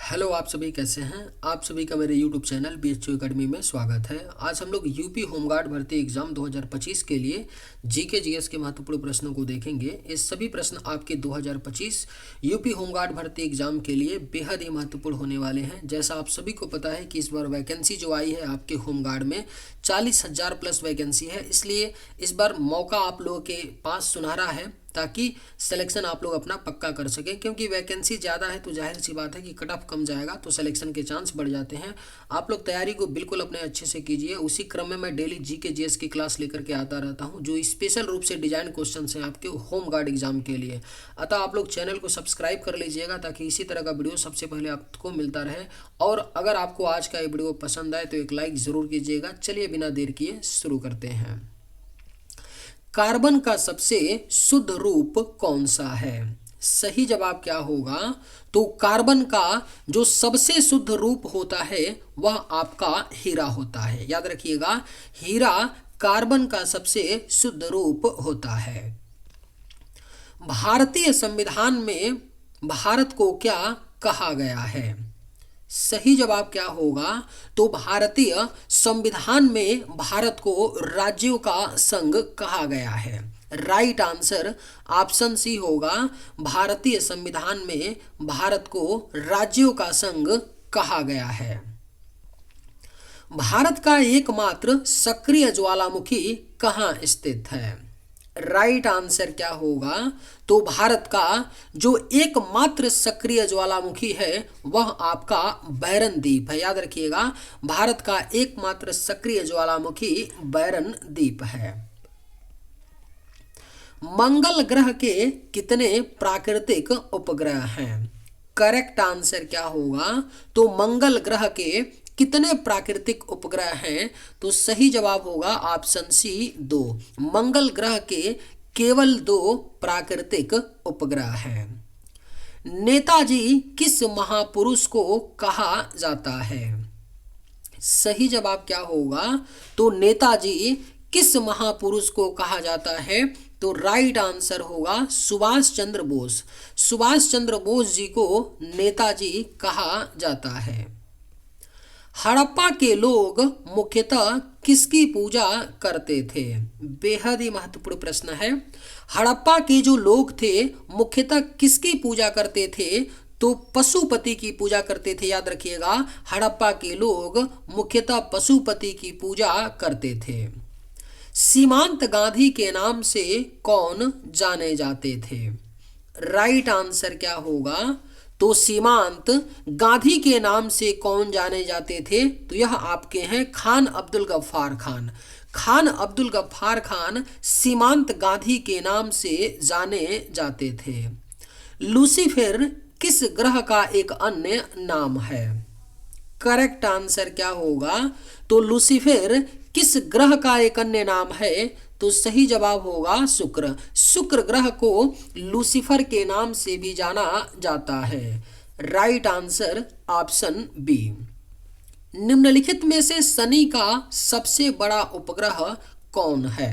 Hello, आप सभी कैसे हैं। आप सभी का मेरे यूट्यूब चैनल BHU एकेडमी में स्वागत है। आज हम लोग यूपी होमगार्ड भर्ती एग्जाम 2025 के लिए जीके जीएस के महत्वपूर्ण प्रश्नों को देखेंगे। ये सभी प्रश्न आपके 2025 यूपी होमगार्ड भर्ती एग्जाम के लिए बेहद ही महत्वपूर्ण होने वाले हैं। जैसा आप सभी को पता है कि इस बार वैकेंसी जो आई है आपके होमगार्ड में 40,000 प्लस वैकेंसी है, इसलिए इस बार मौका आप लोगों के पास सुनहरा है ताकि सिलेक्शन आप लोग अपना पक्का कर सकें। क्योंकि वैकेंसी ज़्यादा है तो जाहिर सी बात है कि कट ऑफ कम जाएगा तो सिलेक्शन के चांस बढ़ जाते हैं। आप लोग तैयारी को बिल्कुल अपने अच्छे से कीजिए। उसी क्रम में मैं डेली जीके जीएस की क्लास लेकर के आता रहता हूं, जो स्पेशल रूप से डिजाइन क्वेश्चन हैं आपके होम गार्ड एग्जाम के लिए। अतः आप लोग चैनल को सब्सक्राइब कर लीजिएगा ताकि इसी तरह का वीडियो सबसे पहले आपको मिलता रहे। और अगर आपको आज का ये वीडियो पसंद आए तो एक लाइक ज़रूर कीजिएगा। चलिए बिना देर किए शुरू करते हैं। कार्बन का सबसे शुद्ध रूप कौन सा है? सही जवाब क्या होगा? तो कार्बन का जो सबसे शुद्ध रूप होता है वह आपका हीरा होता है। याद रखिएगा, हीरा कार्बन का सबसे शुद्ध रूप होता है। भारतीय संविधान में भारत को क्या कहा गया है? सही जवाब क्या होगा? तो भारतीय संविधान में भारत को राज्यों का संघ कहा गया है। राइट आंसर ऑप्शन सी होगा। भारतीय संविधान में भारत को राज्यों का संघ कहा गया है। भारत का एकमात्र सक्रिय ज्वालामुखी कहाँ स्थित है? राइट आंसर क्या होगा? तो भारत का जो एकमात्र सक्रिय ज्वालामुखी है वह आपका बैरन द्वीप है। याद रखिएगा, भारत का एकमात्र सक्रिय ज्वालामुखी बैरन द्वीप है। मंगल ग्रह के कितने प्राकृतिक उपग्रह हैं? करेक्ट आंसर क्या होगा? तो मंगल ग्रह के कितने प्राकृतिक उपग्रह हैं? तो सही जवाब होगा ऑप्शन सी 2। मंगल ग्रह के केवल 2 प्राकृतिक उपग्रह हैं। नेताजी किस महापुरुष को कहा जाता है? सही जवाब क्या होगा? तो नेताजी किस महापुरुष को कहा जाता है? तो राइट आंसर होगा सुभाष चंद्र बोस। सुभाष चंद्र बोस जी को नेताजी कहा जाता है। हड़प्पा के लोग मुख्यतः किसकी पूजा करते थे? बेहद ही महत्वपूर्ण प्रश्न है। हड़प्पा के जो लोग थे मुख्यतः किसकी पूजा करते थे? तो पशुपति की पूजा करते थे। याद रखिएगा, हड़प्पा के लोग मुख्यतः पशुपति की पूजा करते थे। सीमांत गांधी के नाम से कौन जाने जाते थे? राइट आंसर क्या होगा? तो सीमांत गांधी के नाम से कौन जाने जाते थे? तो यह आपके हैं खान अब्दुल गफ्फार खान। खान अब्दुल गफ्फार खान सीमांत गांधी के नाम से जाने जाते थे। लूसीफर किस ग्रह का एक अन्य नाम है? करेक्ट आंसर क्या होगा? तो लूसीफर किस ग्रह का एक अन्य नाम है? तो सही जवाब होगा शुक्र। शुक्र ग्रह को लूसीफर के नाम से भी जाना जाता है। Right answer option B. निम्नलिखित में से शनि का सबसे बड़ा उपग्रह कौन है?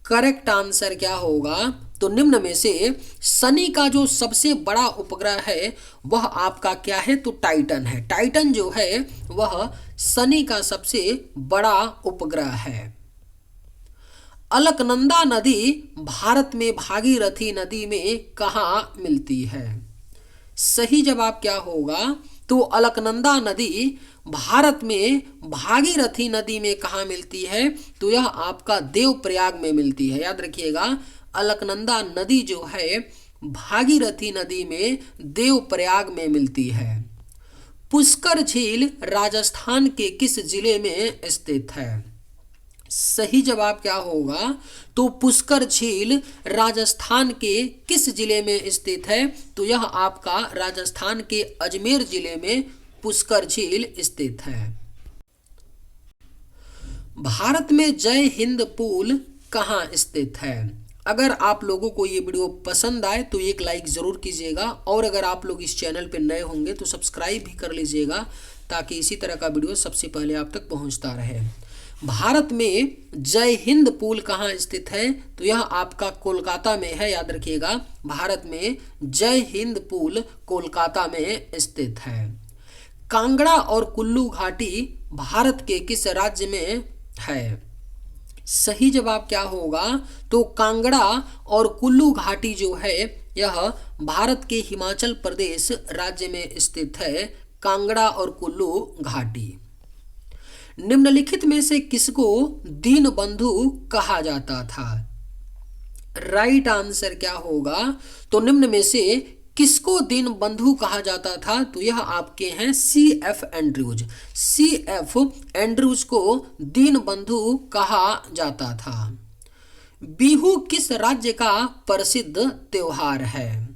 करेक्ट आंसर क्या होगा? तो निम्न में से शनि का जो सबसे बड़ा उपग्रह है वह आपका क्या है? तो टाइटन है। टाइटन जो है वह शनि का सबसे बड़ा उपग्रह है। अलकनंदा नदी भारत में भागीरथी नदी में कहाँ मिलती है? सही जवाब क्या होगा? तो अलकनंदा नदी भारत में भागीरथी नदी में कहाँ मिलती है? तो यह आपका देवप्रयाग में मिलती है। याद रखिएगा, अलकनंदा नदी जो है भागीरथी नदी में देवप्रयाग में मिलती है। पुष्कर झील राजस्थान के किस जिले में स्थित है? सही जवाब क्या होगा? तो पुष्कर झील राजस्थान के किस जिले में स्थित है? तो यह आपका राजस्थान के अजमेर जिले में पुष्कर झील स्थित है। भारत में जय हिंद पुल कहाँ स्थित है? अगर आप लोगों को ये वीडियो पसंद आए तो एक लाइक ज़रूर कीजिएगा, और अगर आप लोग इस चैनल पर नए होंगे तो सब्सक्राइब भी कर लीजिएगा ताकि इसी तरह का वीडियो सबसे पहले आप तक पहुंचता रहे। भारत में जय हिंद पुल कहाँ स्थित है? तो यह आपका कोलकाता में है, याद रखिएगा। भारत में जय हिंद पुल कोलकाता में स्थित है। कांगड़ा और कुल्लू घाटी भारत के किस राज्य में है? सही जवाब क्या होगा? तो कांगड़ा और कुल्लू घाटी जो है यह भारत के हिमाचल प्रदेश राज्य में स्थित है। कांगड़ा और कुल्लू घाटी। निम्नलिखित में से किसको दीनबंधु कहा जाता था? राइट आंसर क्या होगा? तो निम्न में से किसको दीनबंधु कहा जाता था? तो यह आपके हैं C.F. एंड्रूज। C.F. एंड्रूज को दीनबंधु कहा जाता था। बिहू किस राज्य का प्रसिद्ध त्योहार है?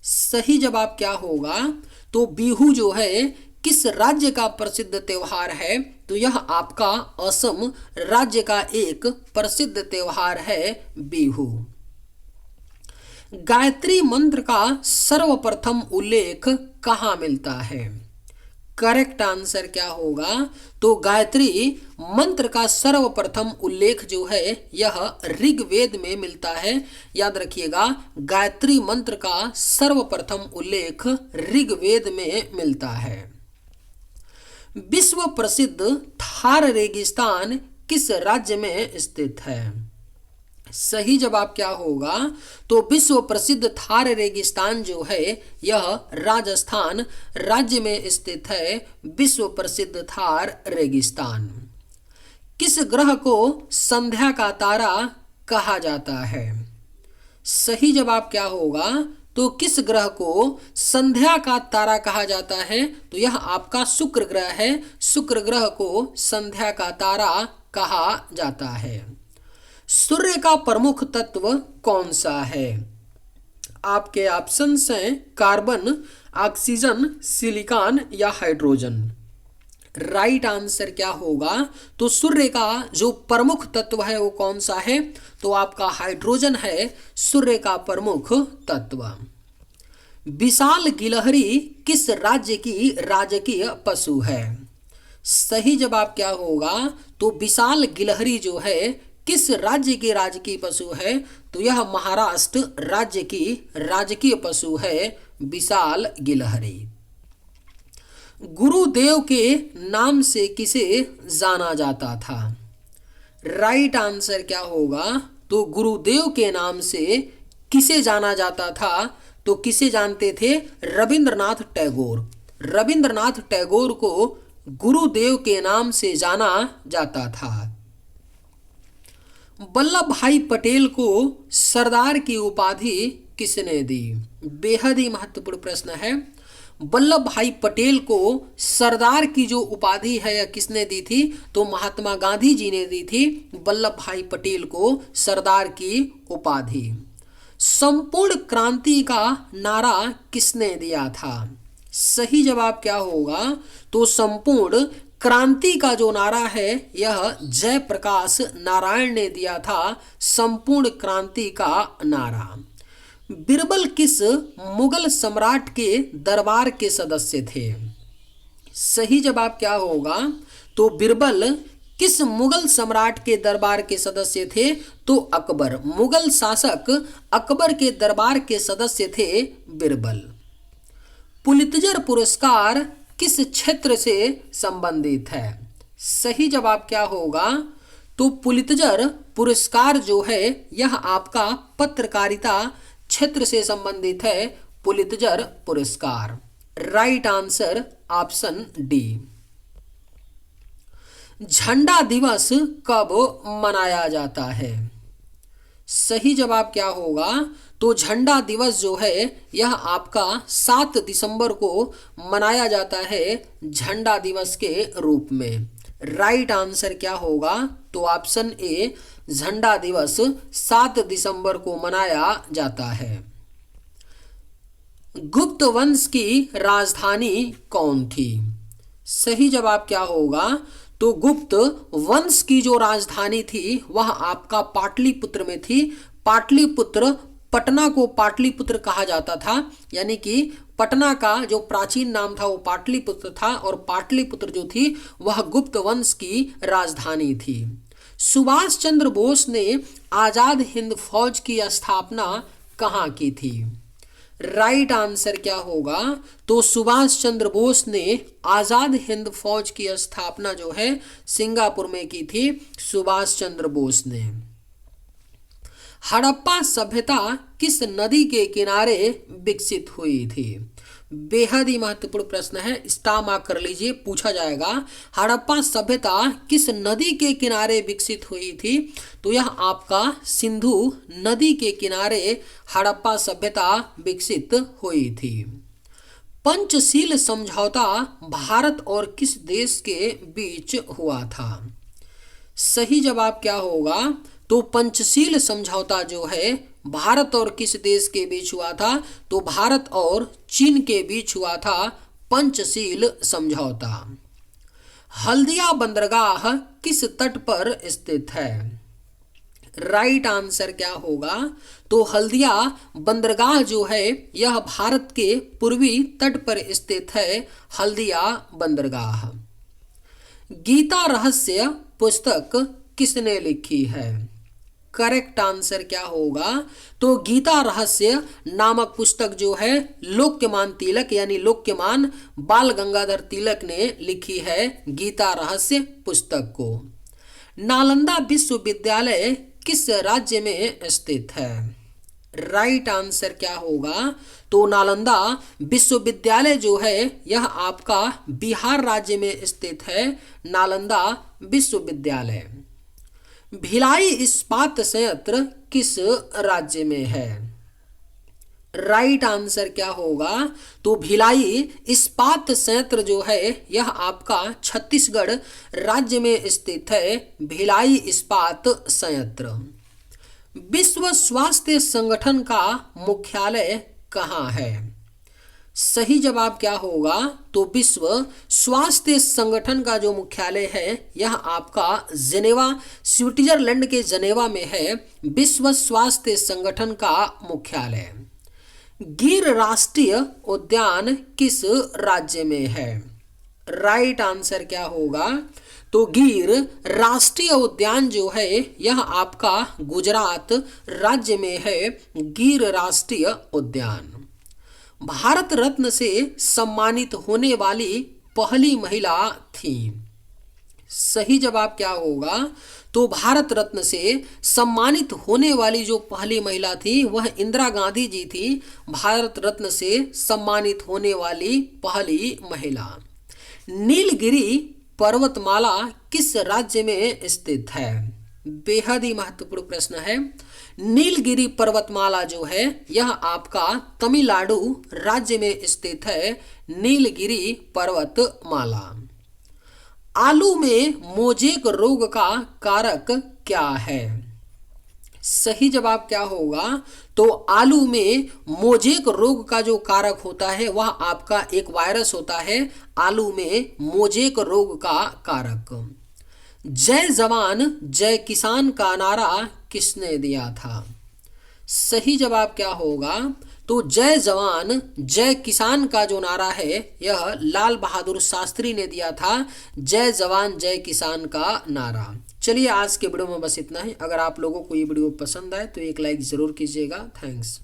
सही जवाब क्या होगा? तो बिहू जो है किस राज्य का प्रसिद्ध त्योहार है? तो यह आपका असम राज्य का एक प्रसिद्ध त्योहार है बिहू। गायत्री मंत्र का सर्वप्रथम उल्लेख कहाँ मिलता है? करेक्ट आंसर क्या होगा? तो गायत्री मंत्र का सर्वप्रथम उल्लेख जो है यह ऋग्वेद में मिलता है। याद रखिएगा, गायत्री मंत्र का सर्वप्रथम उल्लेख ऋग्वेद में मिलता है। विश्व प्रसिद्ध थार रेगिस्तान किस राज्य में स्थित है? सही जवाब क्या होगा? तो विश्व प्रसिद्ध थार रेगिस्तान जो है यह राजस्थान राज्य में स्थित है। विश्व प्रसिद्ध थार रेगिस्तान। किस ग्रह को संध्या का तारा कहा जाता है? सही जवाब क्या होगा? तो किस ग्रह को संध्या का तारा कहा जाता है? तो यह आपका शुक्र ग्रह है। शुक्र ग्रह को संध्या का तारा कहा जाता है। सूर्य का प्रमुख तत्व कौन सा है? आपके ऑप्शंस हैं कार्बन, ऑक्सीजन, सिलिकॉन या हाइड्रोजन। राइट आंसर क्या होगा? तो सूर्य का जो प्रमुख तत्व है वो कौन सा है? तो आपका हाइड्रोजन है सूर्य का प्रमुख तत्व। विशाल गिलहरी किस राज्य की राजकीय पशु है? सही जवाब क्या होगा? तो विशाल गिलहरी जो है किस राज्य की राजकीय पशु है? तो यह महाराष्ट्र राज्य की राजकीय पशु है विशाल गिलहरी। गुरुदेव के नाम से किसे जाना जाता था? राइट आंसर क्या होगा? तो गुरुदेव के नाम से किसे जाना जाता था? तो किसे जानते थे? रविंद्रनाथ टैगोर। रविंद्रनाथ टैगोर को गुरुदेव के नाम से जाना जाता था। वल्लभ भाई पटेल को सरदार की उपाधि किसने दी? बेहद ही महत्वपूर्ण प्रश्न है। वल्लभ भाई पटेल को सरदार की जो उपाधि है यह किसने दी थी? तो महात्मा गांधी जी ने दी थी वल्लभ भाई पटेल को सरदार की उपाधि। संपूर्ण क्रांति का नारा किसने दिया था? सही जवाब क्या होगा? तो संपूर्ण क्रांति का जो नारा है यह जयप्रकाश नारायण ने दिया था। संपूर्ण क्रांति का नारा। बीरबल किस मुगल सम्राट के दरबार के सदस्य थे? सही जवाब क्या होगा? तो बीरबल किस मुगल सम्राट के दरबार के सदस्य थे? तो अकबर। मुगल शासक अकबर के दरबार के सदस्य थे बीरबल। पुलित्जर पुरस्कार किस क्षेत्र से संबंधित है? सही जवाब क्या होगा? तो पुलित्जर पुरस्कार जो है यह आपका पत्रकारिता क्षेत्र से संबंधित है। पुलित्जर पुरस्कार। Right answer option D. झंडा दिवस कब मनाया जाता है? सही जवाब क्या होगा? तो झंडा दिवस जो है यह आपका 7 दिसंबर को मनाया जाता है झंडा दिवस के रूप में। राइट आंसर क्या होगा? तो ऑप्शन ए, झंडा दिवस 7 दिसंबर को मनाया जाता है। गुप्त वंश की राजधानी कौन थी? सही जवाब क्या होगा? तो गुप्त वंश की जो राजधानी थी वह आपका पाटलिपुत्र में थी। पाटलिपुत्र पटना को पाटलिपुत्र कहा जाता था, यानी कि पटना का जो प्राचीन नाम था वो पाटलिपुत्र था और पाटलिपुत्र जो थी वह गुप्त वंश की राजधानी थी। सुभाष चंद्र बोस ने आजाद हिंद फौज की स्थापना कहाँ की थी? राइट आंसर क्या होगा? तो सुभाष चंद्र बोस ने आजाद हिंद फौज की स्थापना जो है सिंगापुर में की थी, सुभाष चंद्र बोस ने। हड़प्पा सभ्यता किस नदी के किनारे विकसित हुई थी? बेहद ही महत्वपूर्ण प्रश्न है, स्टार मार्क कर लीजिए, पूछा जाएगा हड़प्पा सभ्यता किस नदी के किनारे विकसित हुई थी? तो यह आपका सिंधु नदी के किनारे हड़प्पा सभ्यता विकसित हुई थी। पंचशील समझौता भारत और किस देश के बीच हुआ था? सही जवाब क्या होगा? तो पंचशील समझौता जो है भारत और किस देश के बीच हुआ था? तो भारत और चीन के बीच हुआ था पंचशील समझौता। हल्दिया बंदरगाह किस तट पर स्थित है? राइट आंसर क्या होगा? तो हल्दिया बंदरगाह जो है यह भारत के पूर्वी तट पर स्थित है, हल्दिया बंदरगाह। गीता रहस्य पुस्तक किसने लिखी है? करेक्ट आंसर क्या होगा? तो गीता रहस्य नामक पुस्तक जो है लोकमान तिलक यानी लोकमान बाल गंगाधर तिलक ने लिखी है गीता रहस्य पुस्तक को। नालंदा विश्वविद्यालय किस राज्य में स्थित है? राइट आंसर क्या होगा? तो नालंदा विश्वविद्यालय जो है यह आपका बिहार राज्य में स्थित है, नालंदा विश्वविद्यालय। भिलाई इस्पात संयंत्र किस राज्य में है? राइट आंसर क्या होगा? तो भिलाई इस्पात संयंत्र जो है यह आपका छत्तीसगढ़ राज्य में स्थित है, भिलाई इस्पात संयंत्र। विश्व स्वास्थ्य संगठन का मुख्यालय कहाँ है? सही जवाब क्या होगा? तो विश्व स्वास्थ्य संगठन का जो मुख्यालय है यह आपका जेनेवा स्विट्जरलैंड के जेनेवा में है, विश्व स्वास्थ्य संगठन का मुख्यालय। गिर राष्ट्रीय उद्यान किस राज्य में है? राइट आंसर क्या होगा? तो गिर राष्ट्रीय उद्यान जो है यह आपका गुजरात राज्य में है, गिर राष्ट्रीय उद्यान। भारत रत्न से सम्मानित होने वाली पहली महिला थी। सही जवाब क्या होगा? तो भारत रत्न से सम्मानित होने वाली जो पहली महिला थी वह इंदिरा गांधी जी थी, भारत रत्न से सम्मानित होने वाली पहली महिला। नीलगिरी पर्वतमाला किस राज्य में स्थित है? बेहद ही महत्वपूर्ण प्रश्न है। नीलगिरी पर्वतमाला जो है यह आपका तमिलनाडु राज्य में स्थित है, नीलगिरी पर्वतमाला। आलू में मोजेक रोग का कारक क्या है? सही जवाब क्या होगा? तो आलू में मोजेक रोग का जो कारक होता है वह आपका एक वायरस होता है, आलू में मोजेक रोग का कारक। जय जवान जय किसान का नारा किसने दिया था? सही जवाब क्या होगा? तो जय जवान जय किसान का जो नारा है यह लाल बहादुर शास्त्री ने दिया था, जय जवान जय किसान का नारा। चलिए आज के वीडियो में बस इतना ही। अगर आप लोगों को ये वीडियो पसंद आए तो एक लाइक ज़रूर कीजिएगा। थैंक्स।